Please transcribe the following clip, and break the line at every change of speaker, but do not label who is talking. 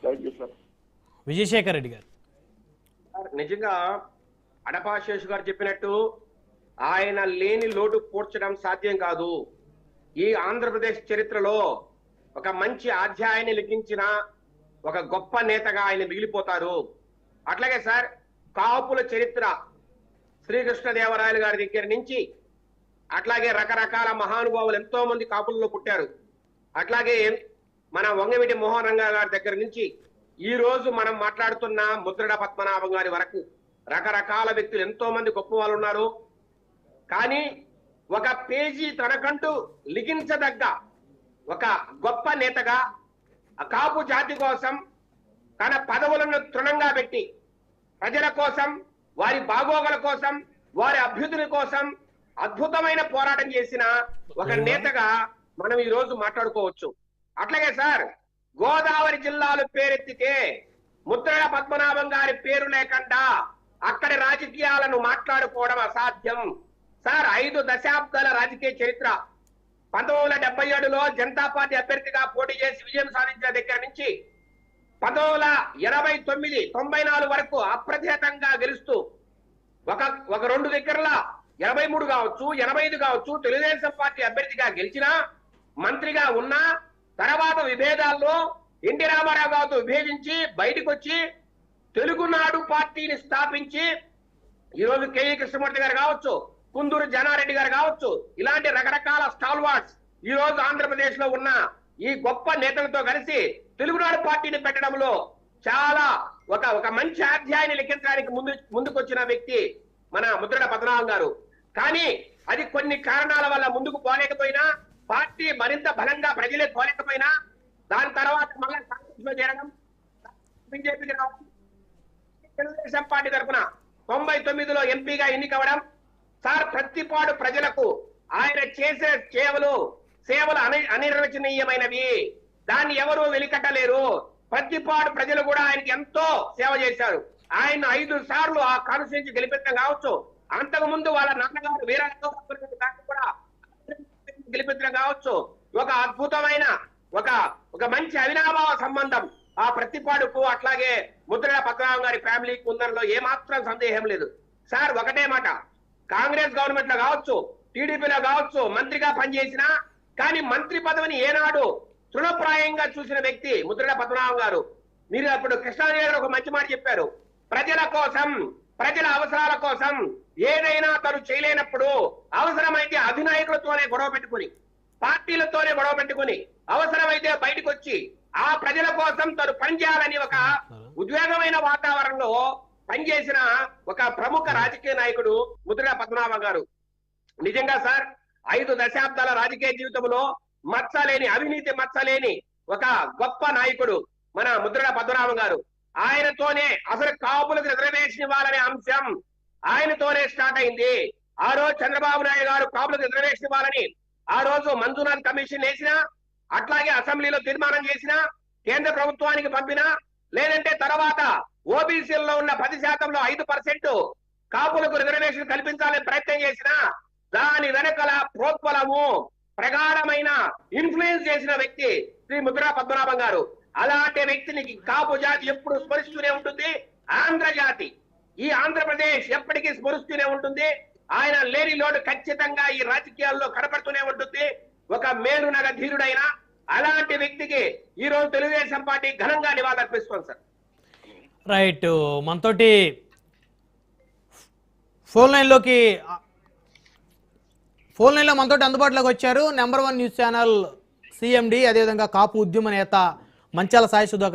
Thank you sir.
Vijayasekhar Reddy గారు.
నిజంగా అడపాశేషు గారు చెప్పినట్టు ఆయన లేని లోటు పూడ్చడం సాధ్యం కాదు. ఈ ఆంధ్రప్రదేశ్ చరిత్రలో ఒక మంచి అధ్యాయాన్ని లిఖించిన ఒక గొప్ప నేతగా ఆయన మిగిలిపోతారు. అట్లాగే సార్, కాపుల చరిత్ర శ్రీకృష్ణదేవరాయలు గారి దగ్గర నుంచి అట్లాగే రకరకాల మహానుభావులు ఎంతో మంది కాపులలో పుట్టారు. అట్లాగే మన వంగవీటి మోహన్ రంగా గారి దగ్గర నుంచి ఈ రోజు మనం మాట్లాడుతున్న ముద్రగడ పద్మనాభం గారి వరకు రకరకాల వ్యక్తులు ఎంతో మంది గొప్ప వాళ్ళు ఉన్నారు. కానీ ఒక పేజీ తనకంటూ లిఖించదగ్గ ఒక గొప్ప నేతగా ఆ కాపు జాతి కోసం తన పదవులను తృణంగా పెట్టి ప్రజల కోసం, వారి బాగోగుల కోసం, వారి అభ్యుదయ కోసం అద్భుతమైన పోరాటం చేసిన ఒక నేతగా మనం ఈ రోజు మాట్లాడుకోవచ్చు. అట్లాగే సార్, గోదావరి జిల్లాలు పేరెత్తితే ముద్రగడ పద్మనాభం గారి పేరు లేకుండా అక్కడి రాజకీయాలను మాట్లాడుకోవడం అసాధ్యం. సార్, 5 దశాబ్దాల రాజకీయ చరిత్ర. 1977లో జనతా పార్టీ అభ్యర్థిగా పోటీ చేసి విజయం సాధించిన దగ్గర నుంచి 1989, 94 వరకు అప్రతిహతంగా గెలుస్తూ ఒక 2 దగ్గరలా 83 కావచ్చు, 85 కావచ్చు తెలుగుదేశం పార్టీ అభ్యర్థిగా గెలిచినా, మంత్రిగా ఉన్నా, తర్వాత విభేదాల్లో ఎన్టీ రామారావు గారితో విభేదించి బయటకు వచ్చి తెలుగునాడు పార్టీని స్థాపించి ఈరోజు కేఈ కృష్ణమూర్తి గారు కావచ్చు, కుందూరు జానారెడ్డి గారు కావచ్చు, ఇలాంటి రకరకాల స్టాల్వార్డ్స్ ఈ రోజు ఆంధ్రప్రదేశ్ లో ఉన్న ఈ గొప్ప నేతలతో కలిసి తెలుగునాడు పార్టీని పెట్టడంలో చాలా ఒక మంచి అధ్యాయాన్ని లిఖించడానికి ముందుకొచ్చిన వ్యక్తి మన ముద్రగడ పద్మనాభం గారు. కానీ అది కొన్ని కారణాల వల్ల ముందుకు పోలేకపోయినా, పార్టీ మరింత బలంగా ప్రజలే పోలేకపోయినా, దాని తర్వాత మళ్ళీ కాంగ్రెస్ లో చేరడం, బీజేపీకి రావడం, తెలుగుదేశం పార్టీ తరఫున 99లో ఎంపీగా ఎన్నికవడం. సార్, ప్రతిపాడు ప్రజలకు ఆయన చేసే సేవలు అనిర్వచనీయమైనవి. దాన్ని ఎవరూ వెలికట్టలేరు. ప్రతిపాడు ప్రజలు కూడా ఆయనకి ఎంతో సేవ చేశారు. ఆయన 5 సార్లు ఆ కాన్స్టిట్యూన్సీ గెలిపించడం కావచ్చు, అంతకు ముందు వాళ్ళ నాన్నగారు కూడా గెలిపించడం కావచ్చు. ఒక అద్భుతమైన ఒక మంచి అవినాభావ సంబంధం ఆ ప్రతిపాడుకు అట్లాగే ముద్రగడ పద్మనాభం గారి ఫ్యామిలీకి ఉందనలో ఏమాత్రం సందేహం లేదు. సార్, ఒకటే మాట, కాంగ్రెస్ గవర్నమెంట్ లో కావచ్చు, టీడీపీలో కావచ్చు మంత్రిగా పనిచేసినా కానీ మంత్రి పదవిని ఏనాడు తృణప్రాయంగా చూసిన వ్యక్తి ముద్రగడ పద్మనాభం గారు. మీరు అప్పుడు కృష్ణారావు గారు ఒక మంచి మాట చెప్పారు. ప్రజల కోసం, ప్రజల అవసరాల కోసం ఏదైనా తను చేయలేనప్పుడు అవసరమైతే అధినాయకులతోనే గొడవ పెట్టుకుని, పార్టీలతోనే గొడవ పెట్టుకుని, అవసరమైతే బయటకు వచ్చి ఆ ప్రజల కోసం తను పనిచేయాలని ఒక ఉద్వేగమైన వాతావరణంలో పనిచేసిన ఒక ప్రముఖ రాజకీయ నాయకుడు ముద్రగడ పద్మనాభం గారు. నిజంగా సార్, 5 దశాబ్దాల రాజకీయ జీవితంలో మచ్చలేని, అవినీతి మచ్చలేని ఒక గొప్ప నాయకుడు మన ముద్రగడ పద్మనాభం గారు. ఆయనతోనే అసలు కాపులకు రిజర్వేషన్ ఇవ్వాలనే అంశం ఆయనతోనే స్టార్ట్ అయింది. ఆ రోజు చంద్రబాబు నాయుడు గారు కాపులకు రిజర్వేషన్ ఇవ్వాలని ఆ రోజు మంజునాథ్ కమిషన్ వేసినా, అట్లాగే అసెంబ్లీలో తీర్మానం చేసినా, కేంద్ర ప్రభుత్వానికి పంపినా, లేదంటే తర్వాత ఓబీసీల్లో ఉన్న 10%లో 5% కాపులకు రిజర్వేషన్ కల్పించాలని ప్రయత్నం చేసినా, దాని వెనకల ప్రోత్బలము, ప్రగాఢమైన ఇన్ఫ్లుయెన్స్ చేసిన వ్యక్తి శ్రీ ముద్రగడ పద్మనాభం గారు. అలాంటి వ్యక్తిని కాపు జాతి ఎప్పుడు స్మరిస్తూనే ఉంటుంది. ఆంధ్ర జాతి, ఈ ఆంధ్రప్రదేశ్ ఎప్పటికీ స్మరిస్తూనే ఉంటుంది. ఆయన లేని లోటు ఖచ్చితంగా ఈ రాజకీయాల్లో కనపడుతూనే ఉంటుంది. ఒక మేలునగ ధీరుడైన అలాంటి వ్యక్తికి ఈ రోజు తెలుగుదేశం పార్టీ ఘనంగా నివాళులర్పిస్తుంది సార్.
రైట్, మనతోటి ఫోన్ లైన్లో మనతోటి అందుబాటులోకి వచ్చారు నెంబర్ 1 న్యూస్ ఛానల్ CMD, అదేవిధంగా కాపు ఉద్యమ నేత మంచాల సాయి సుధాకర్.